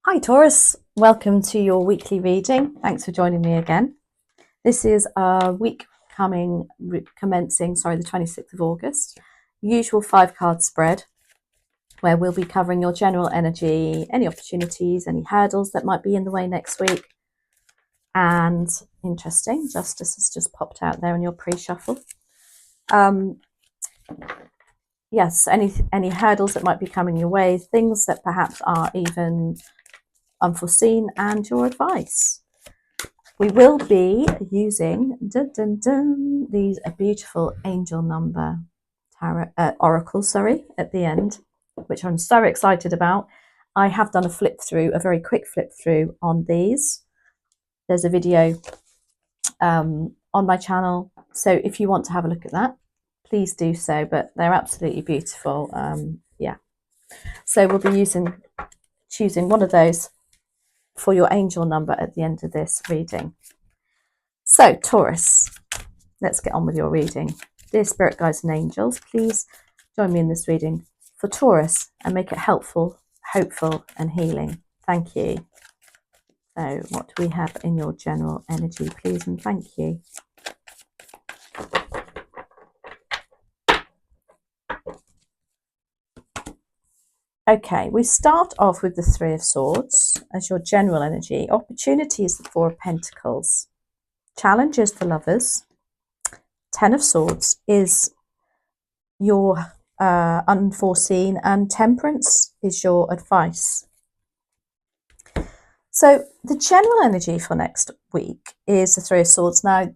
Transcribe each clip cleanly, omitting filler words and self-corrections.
Hi Taurus, welcome to your weekly reading. Thanks for joining me again. This is a week commencing the 26th of August. Usual 5-card spread where we'll be covering your general energy, any opportunities, any hurdles that might be in the way next week. And interesting, Justice has just popped out there in your pre-shuffle. Yes, any hurdles that might be coming your way, things that perhaps are even unforeseen, and your advice. We will be using these beautiful angel number oracle, at the end, which I'm so excited about. I have done a very quick flip through on these. There's a video on my channel, so if you want to have a look at that, please do so. But they're absolutely beautiful. Yeah, so we'll be choosing one of those for your angel number at the end of this reading. So Taurus, let's get on with your reading. Dear spirit guides and angels, please join me in this reading for Taurus and make it helpful, hopeful and healing. Thank you. So what do we have in your general energy, please, and thank you. Okay, we start off with the Three of Swords as your general energy. Opportunity is the Four of Pentacles. Challenge is the Lovers. Ten of Swords is your unforeseen, and Temperance is your advice. So the general energy for next week is the Three of Swords. Now,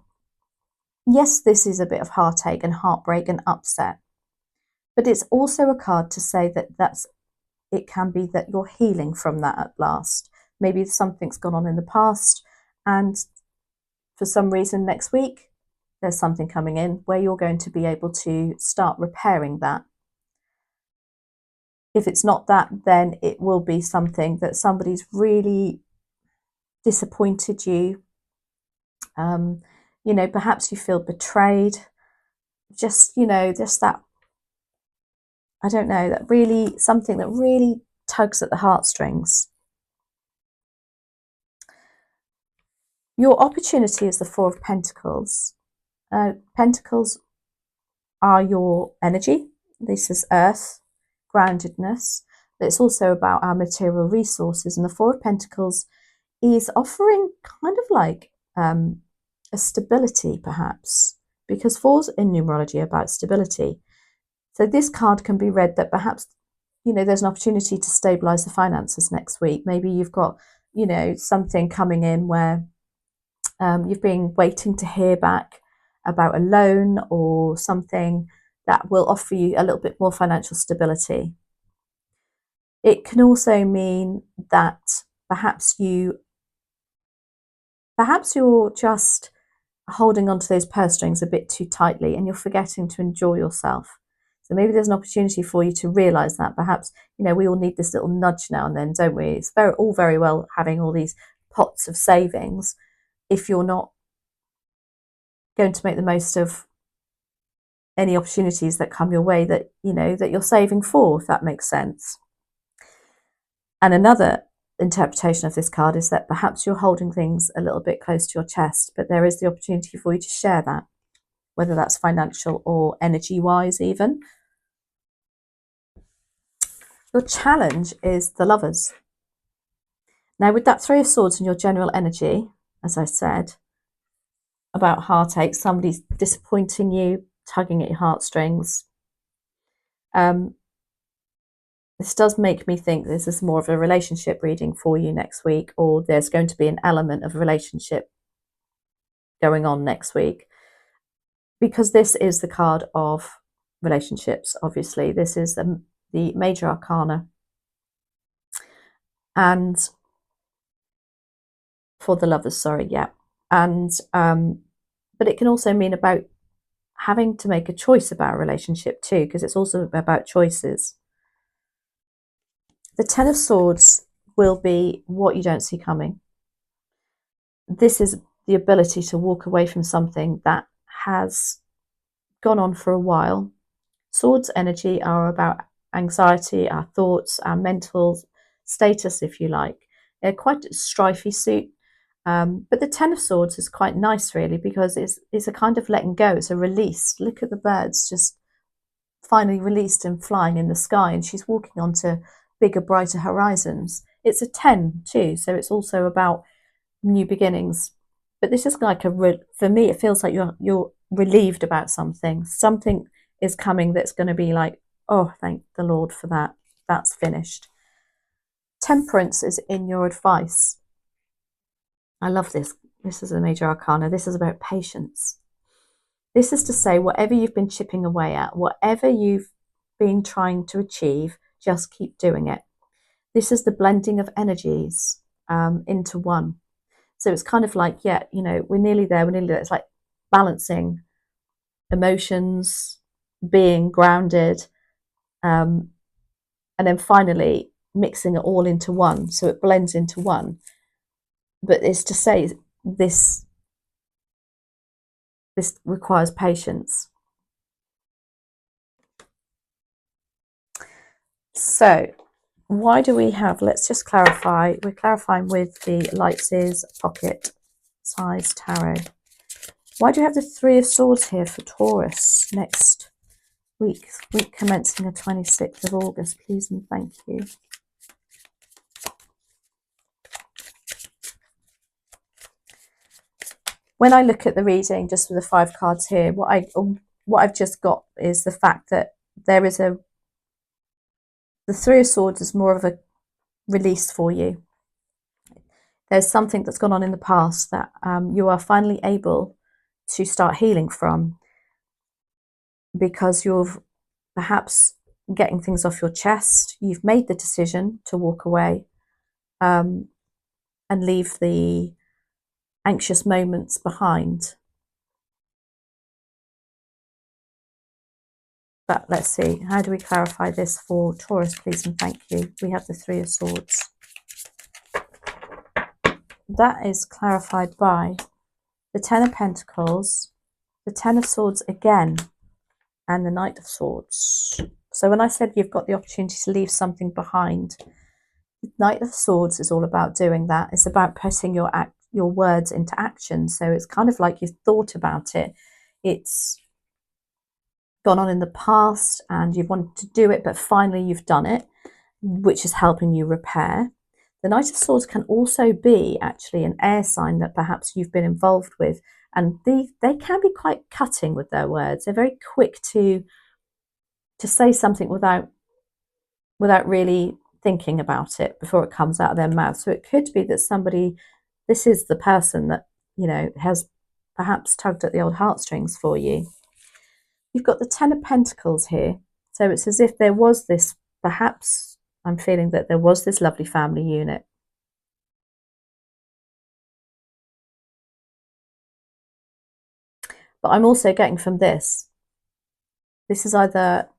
yes, this is a bit of heartache and heartbreak and upset, but it's also a card to say that it can be that you're healing from that at last. Maybe something's gone on in the past, and for some reason next week there's something coming in where you're going to be able to start repairing that. If it's not that, then it will be something that somebody's really disappointed you. Perhaps you feel betrayed. Just that, I don't know, that really, something that really tugs at the heartstrings. Your opportunity is the Four of Pentacles. Pentacles are your energy. This is earth, groundedness. But it's also about our material resources. And the Four of Pentacles is offering kind of like a stability, perhaps, because fours in numerology are about stability. So this card can be read that perhaps, there's an opportunity to stabilize the finances next week. Maybe you've got, something coming in where you've been waiting to hear back about a loan or something that will offer you a little bit more financial stability. It can also mean that perhaps you're just holding onto those purse strings a bit too tightly and you're forgetting to enjoy yourself. So maybe there's an opportunity for you to realize that. Perhaps, we all need this little nudge now and then, don't we? It's all very well having all these pots of savings if you're not going to make the most of any opportunities that come your way that you're saving for, if that makes sense. And another interpretation of this card is that perhaps you're holding things a little bit close to your chest, but there is the opportunity for you to share that, whether that's financial or energy wise even. Your challenge is the Lovers. Now, with that Three of Swords and your general energy, as I said, about heartache, somebody's disappointing you, tugging at your heartstrings. This does make me think this is more of a relationship reading for you next week, or there's going to be an element of relationship going on next week, because this is the card of relationships. Obviously, this is the major arcana, and for the Lovers, and but it can also mean about having to make a choice about a relationship too, because it's also about choices. The Ten of Swords will be what you don't see coming. This is the ability to walk away from something that has gone on for a while. Swords energy are about anxiety, our thoughts, our mental status, if you like. quite a strifey suit. But the Ten of Swords is quite nice, really, because it's a kind of letting go. It's a release. Look at the birds just finally released and flying in the sky, and she's walking onto bigger, brighter horizons. It's a 10 too, so it's also about new beginnings. But this is like for me, it feels like you're relieved about something. Something is coming that's going to be like, oh, thank the Lord for that. That's finished. Temperance is in your advice. I love this. This is a major arcana. This is about patience. This is to say, whatever you've been chipping away at, whatever you've been trying to achieve, just keep doing it. This is the blending of energies into one. So it's kind of like, yeah, you know, we're nearly there, we're nearly there. It's like balancing emotions, being grounded, and then finally mixing it all into one. So it blends into one. But it's to say this requires patience. So why do we have, let's just clarify, we're clarifying with the Lightseers Pocket Size Tarot. Why do you have the Three of Swords here for Taurus next week commencing the 26th of August, please and thank you. When I look at the reading, just with the 5 cards here, what I've just got is the fact that there is the Three of Swords is more of a release for you. There's something that's gone on in the past that you are finally able to start healing from, because you're perhaps getting things off your chest. You've made the decision to walk away and leave the anxious moments behind. But let's see, how do we clarify this for Taurus, please and thank you? We have the Three of Swords. That is clarified by the Ten of Pentacles, the Ten of Swords again, and the Knight of Swords. So when I said you've got the opportunity to leave something behind, the Knight of Swords is all about doing that. It's about putting your words into action. So it's kind of like you've thought about it. It's gone on in the past and you've wanted to do it, but finally you've done it, which is helping you repair. The Knight of Swords can also be actually an air sign that perhaps you've been involved with, and they can be quite cutting with their words. They're very quick to say something without really thinking about it before it comes out of their mouth. So it could be that this is the person that, you know, has perhaps tugged at the old heartstrings for you. You've got the Ten of Pentacles here. So it's as if there was this, perhaps I'm feeling that there was this lovely family unit. But I'm also getting from this is either,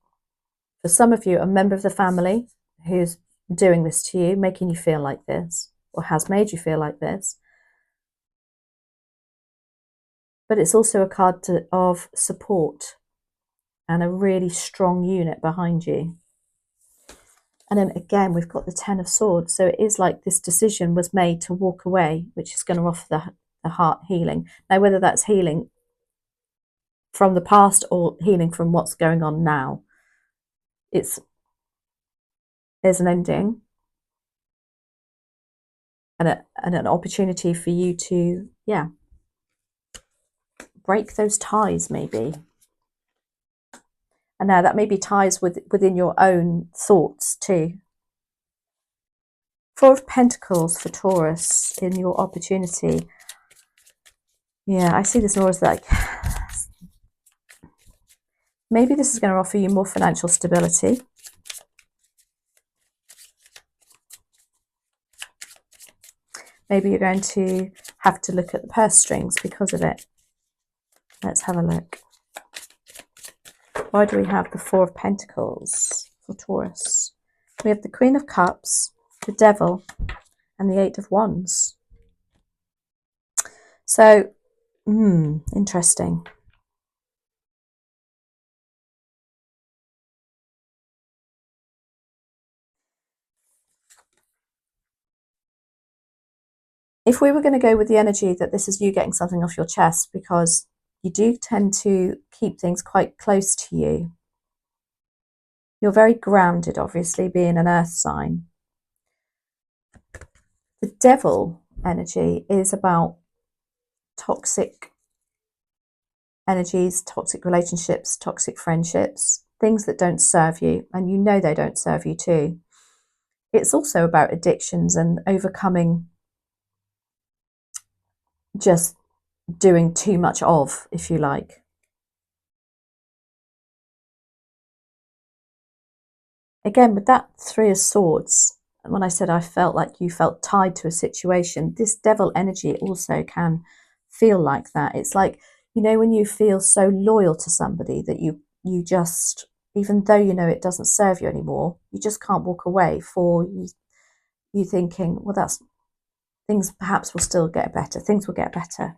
for some of you, a member of the family who's doing this to you, making you feel like this, or has made you feel like this. But it's also a card of support and a really strong unit behind you. And then again, we've got the Ten of Swords. So it is like this decision was made to walk away, which is going to offer the heart healing. Now, whether that's healing from the past or healing from what's going on now, there's an ending and an opportunity for you to, break those ties maybe. And now that may be ties within your own thoughts too. Four of Pentacles for Taurus in your opportunity. Yeah, I see this more as like, maybe this is going to offer you more financial stability. Maybe you're going to have to look at the purse strings because of it. Let's have a look. Why do we have the Four of Pentacles for Taurus? We have the Queen of Cups, the Devil, and the Eight of Wands. So, interesting. If we were going to go with the energy that this is you getting something off your chest, because you do tend to keep things quite close to you. You're very grounded, obviously, being an earth sign. The devil energy is about toxic energies, toxic relationships, toxic friendships, things that don't serve you, and you know they don't serve you too. It's also about addictions and overcoming just doing too much of, if you like. Again, with that Three of Swords, when I said I felt like you felt tied to a situation, this devil energy also can feel like that. It's like, you know, when you feel so loyal to somebody that you just, even though you know it doesn't serve you anymore, you just can't walk away for you thinking, well, that's, things perhaps will still get better. Things will get better.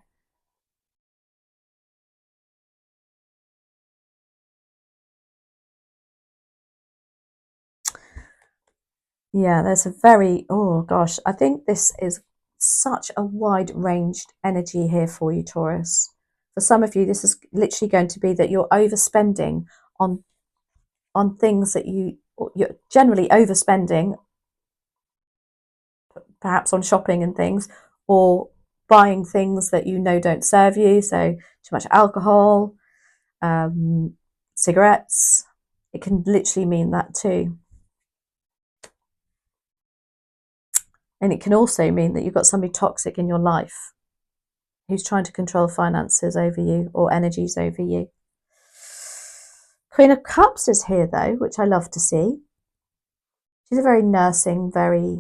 Yeah, there's a very, oh gosh, I think this is such a wide ranged energy here for you, Taurus. For some of you, this is literally going to be that you're overspending on things that you're generally overspending, perhaps on shopping and things, or buying things that you know don't serve you. So too much alcohol, cigarettes. It can literally mean that too. And it can also mean that you've got somebody toxic in your life who's trying to control finances over you or energies over you. Queen of Cups is here though, which I love to see. She's a very nursing, very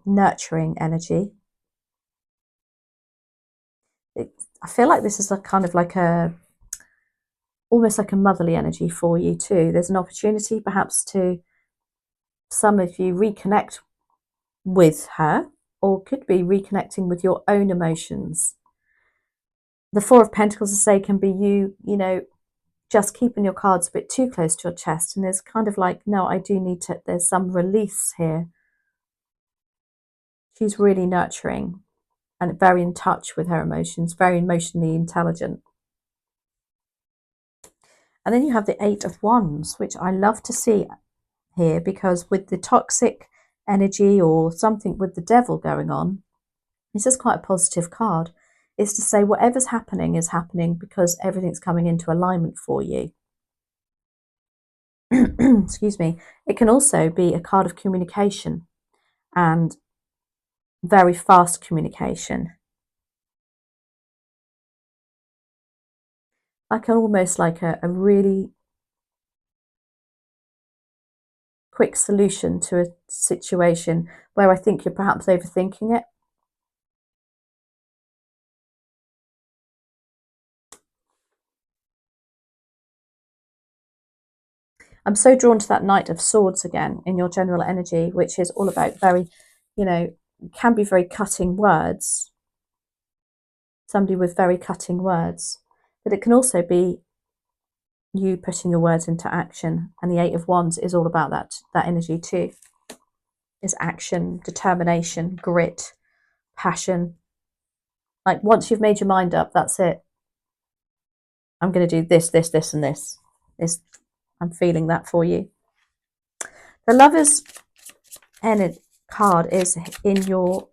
nurturing energy. I feel like this is a kind of like almost like a motherly energy for you too. There's an opportunity perhaps to, some of you, reconnect with her, or could be reconnecting with your own emotions. The Four of Pentacles, I say, can be you know, just keeping your cards a bit too close to your chest, and there's kind of like, no, I do need to, there's some release here. She's really nurturing and very in touch with her emotions, very emotionally intelligent. And then you have the Eight of Wands, which I love to see here, because with the toxic energy or something with the devil going on, this is quite a positive card. It's to say whatever's happening is happening because everything's coming into alignment for you. Excuse me. It can also be a card of communication and very fast communication. Like almost like a really quick solution to a situation where I think you're perhaps overthinking it. I'm so drawn to that Knight of Swords again in your general energy, which is all about very, you know, can be very cutting words. Somebody with very cutting words. But it can also be you putting your words into action. And the Eight of Wands is all about that energy too. Is action, determination, grit, passion. Like once you've made your mind up, that's it. I'm going to do this, this, this, and this. I'm feeling that for you. The Lover's card is in your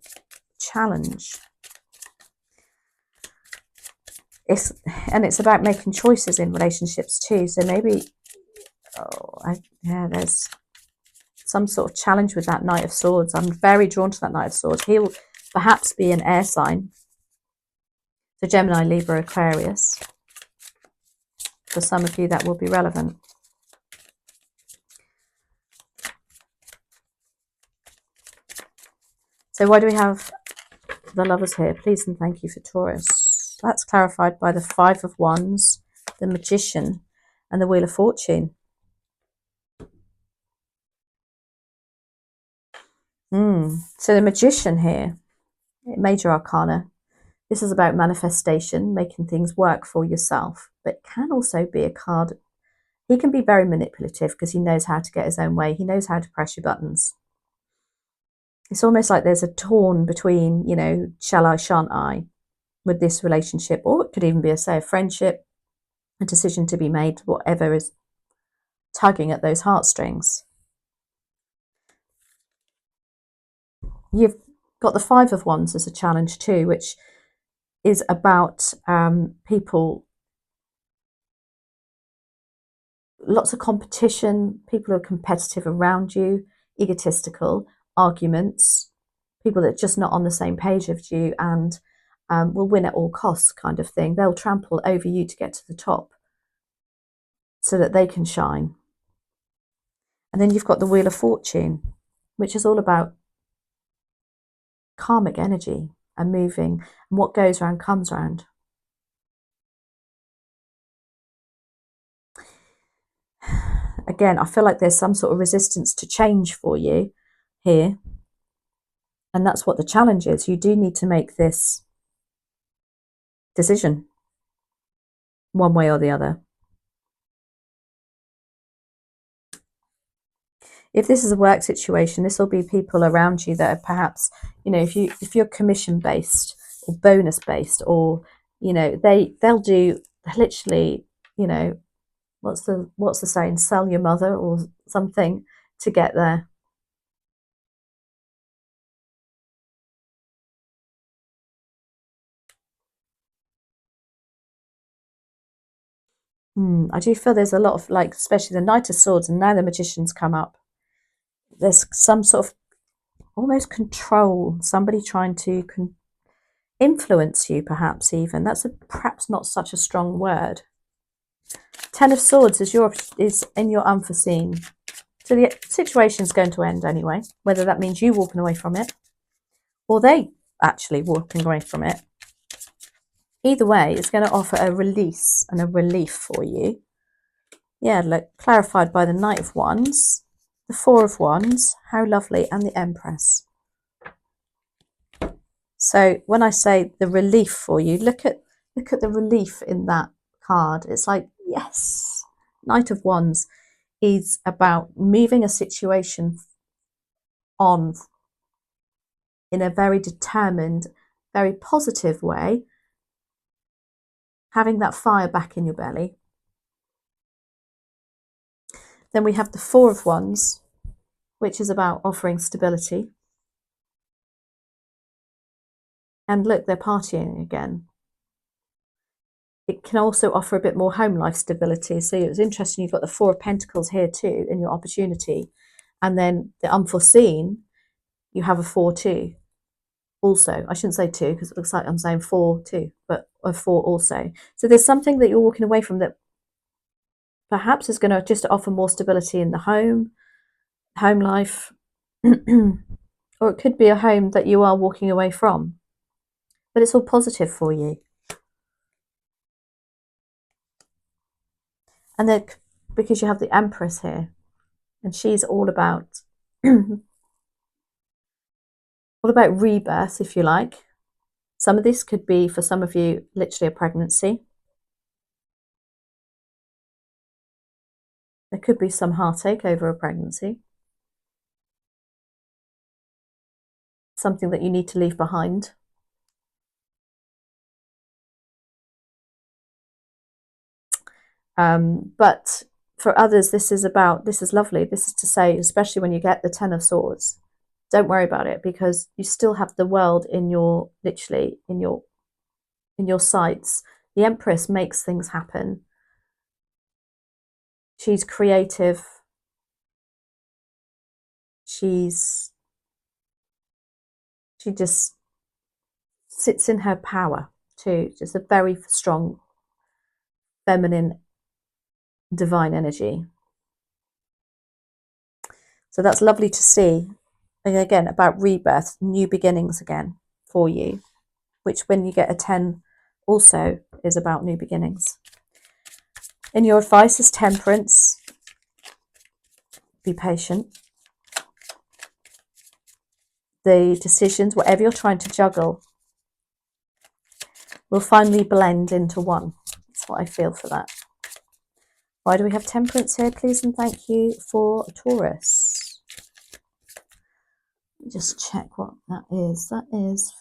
challenge. It's about making choices in relationships too. So maybe, there's some sort of challenge with that Knight of Swords. I'm very drawn to that Knight of Swords. He'll perhaps be an air sign. So Gemini, Libra, Aquarius. For some of you, that will be relevant. So why do we have the Lovers here? Please and thank you for Taurus. That's clarified by the Five of Wands, the Magician, and the Wheel of Fortune. So the Magician here, Major Arcana. This is about manifestation, making things work for yourself, but it can also be a card. He can be very manipulative because he knows how to get his own way. He knows how to press your buttons. It's almost like there's a torn between, you know, shall I, shan't I, with this relationship, or it could even be a friendship, a decision to be made, whatever is tugging at those heartstrings. You've got the Five of Wands as a challenge too, which is about people, lots of competition, people who are competitive around you, egotistical, arguments, people that are just not on the same page as you and will win at all costs kind of thing. They'll trample over you to get to the top so that they can shine. And then you've got the Wheel of Fortune, which is all about karmic energy and moving, and what goes around comes around. Again, I feel like there's some sort of resistance to change for you here. And that's what the challenge is. You do need to make this decision one way or the other. If this is a work situation, this will be people around you that are perhaps, you know, if you're commission based or bonus based, or, you know, they'll do literally, you know, what's the saying, sell your mother or something to get there. I do feel there's a lot of, like, especially the Knight of Swords, and now the Magician's come up. There's some sort of almost control, somebody trying to influence you, perhaps even. That's perhaps not such a strong word. Ten of Swords is in your unforeseen. So the situation's going to end anyway, whether that means you walking away from it or they actually walking away from it. Either way, it's going to offer a release and a relief for you. Yeah, look, clarified by the Knight of Wands, the Four of Wands, how lovely, and the Empress. So when I say the relief for you, look at the relief in that card. It's like, yes, Knight of Wands is about moving a situation on in a very determined, very positive way, having that fire back in your belly. Then we have the Four of Wands, which is about offering stability. And look, they're partying again. It can also offer a bit more home life stability. So it was interesting, you've got the Four of Pentacles here too in your opportunity. And then the unforeseen, you have a 4-2 also. I shouldn't say 2 because it looks like I'm saying 4-2, but a 4 also. So there's something that you're walking away from that perhaps is going to just offer more stability in the home life, or it could be a home that you are walking away from, but it's all positive for you. And then because you have the Empress here, and she's all about rebirth, if you like. Some of this could be, for some of you, literally a pregnancy. There could be some heartache over a pregnancy. Something that you need to leave behind. But for others, this is lovely. This is to say, especially when you get the Ten of Swords, don't worry about it, because you still have the world in your, literally in your sights. The Empress makes things happen. She's creative. She just sits in her power too. Just a very strong feminine divine energy. So that's lovely to see. And again, about rebirth, new beginnings again for you, which when you get a 10 also is about new beginnings. And your advice is temperance. Be patient. The decisions, whatever you're trying to juggle, will finally blend into one. That's what I feel for that. Why do we have temperance here, please and thank you, for Taurus? Just check what that is. That is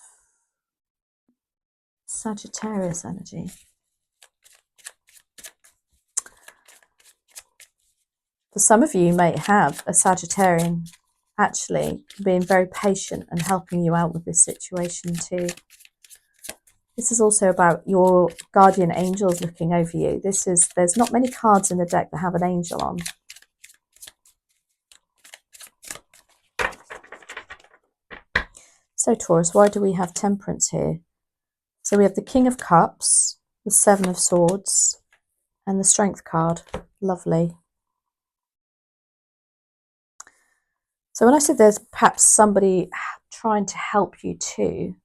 Sagittarius energy. For some of you, you may have a Sagittarian actually being very patient and helping you out with this situation too. This is also about your guardian angels looking over you. There's not many cards in the deck that have an angel on. So Taurus, why do we have Temperance here? So we have the King of Cups, the Seven of Swords, and the Strength card. Lovely. So when I said there's perhaps somebody trying to help you too,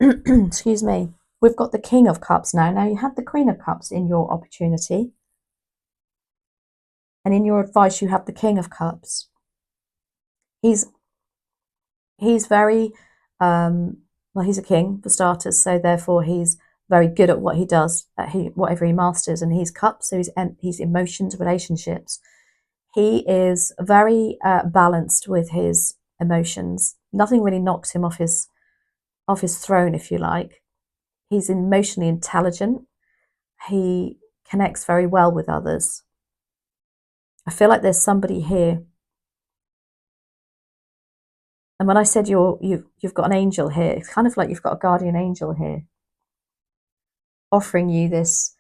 excuse me, we've got the King of Cups now. Now you have the Queen of Cups in your opportunity. And in your advice, you have the King of Cups. He's very, well, he's a king for starters. So therefore he's very good at what he does, whatever he masters. And he's cups, so he's emotions, relationships. He is very balanced with his emotions. Nothing really knocks him off his throne, if you like. He's emotionally intelligent. He connects very well with others. I feel like there's somebody here. And when I said you've got an angel here, it's kind of like you've got a guardian angel here offering you this,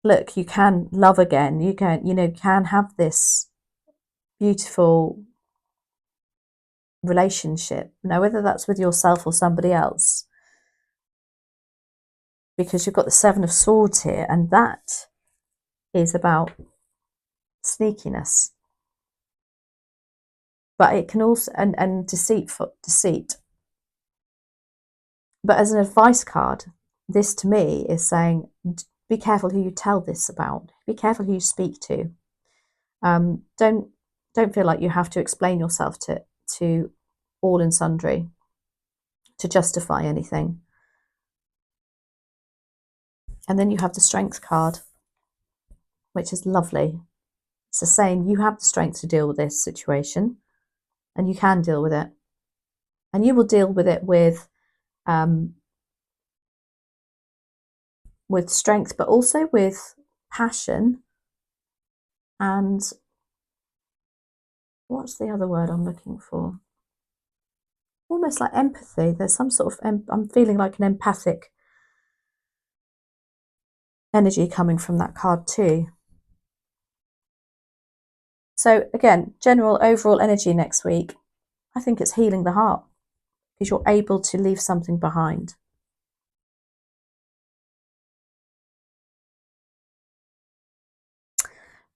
look, you can love again. You can have this beautiful relationship. Now, whether that's with yourself or somebody else, because you've got the Seven of Swords here, and that is about sneakiness. But it can also, and deceit. But as an advice card, this to me is saying, be careful who you tell this about. Be careful who you speak to. Don't feel like you have to explain yourself to all and sundry to justify anything. And then you have the Strength card, which is lovely. So saying you have the strength to deal with this situation, and you can deal with it. And you will deal with it with strength, but also with passion. And what's the other word I'm looking for? Almost like empathy. There's some sort of, I'm feeling like an empathic energy coming from that card too. So again, general overall energy next week, I think it's healing the heart, because you're able to leave something behind.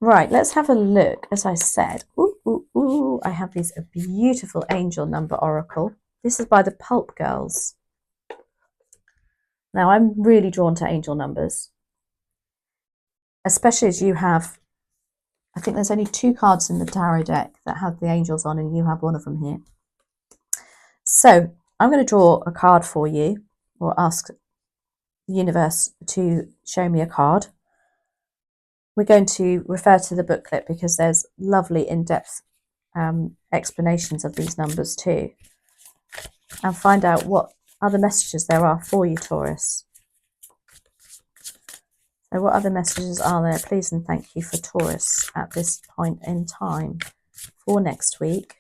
Right, let's have a look. As I said, I have these beautiful angel number oracle. This is by the Pulp Girls. Now, I'm really drawn to angel numbers, especially as you have, I think there's only 2 cards in the tarot deck that have the angels on, and you have one of them here. So I'm going to draw a card for you, or ask the universe to show me a card. We're going to refer to the booklet because there's lovely in-depth explanations of these numbers too, and find out what other messages there are for you, Taurus. So what other messages are there? Please and thank you for Taurus at this point in time for next week.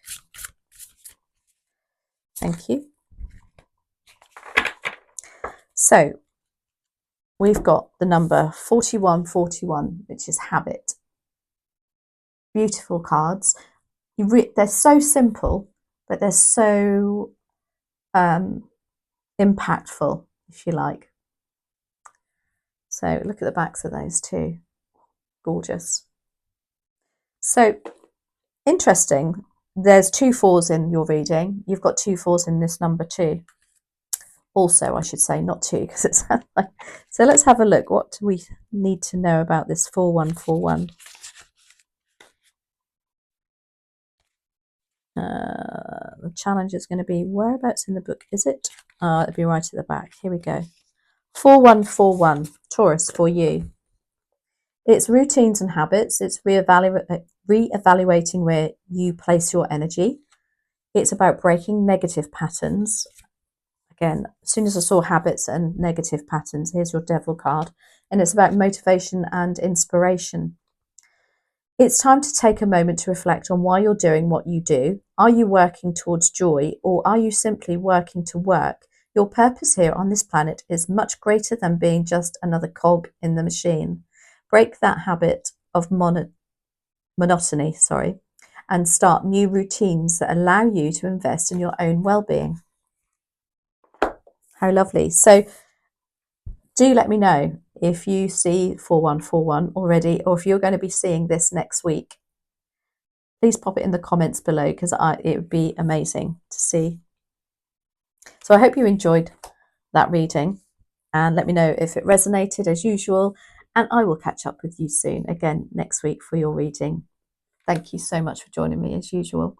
Thank you. So we've got the number 4141, which is habit. Beautiful cards. They're so simple, but they're so impactful, if you like. So look at the backs of those too. Gorgeous. So interesting. There's 2 4s in your reading. You've got 2 4s in this number too. Also, I should say, not 2, because it's like. So let's have a look. What do we need to know about this 4141? The challenge is going to be, whereabouts in the book is it? It'll be right at the back. Here we go. 4141, Taurus, for you. It's routines and habits. It's re-evaluating where you place your energy. It's about breaking negative patterns. Again, as soon as I saw habits and negative patterns, here's your devil card. And it's about motivation and inspiration. It's time to take a moment to reflect on why you're doing what you do. Are you working towards joy, or are you simply working to work? Your purpose here on this planet is much greater than being just another cog in the machine. Break that habit of monotony, and start new routines that allow you to invest in your own well-being. How lovely. So do let me know if you see 4141 already, or if you're going to be seeing this next week. Please pop it in the comments below, because it would be amazing to see. So I hope you enjoyed that reading, and let me know if it resonated as usual, and I will catch up with you soon again next week for your reading. Thank you so much for joining me as usual.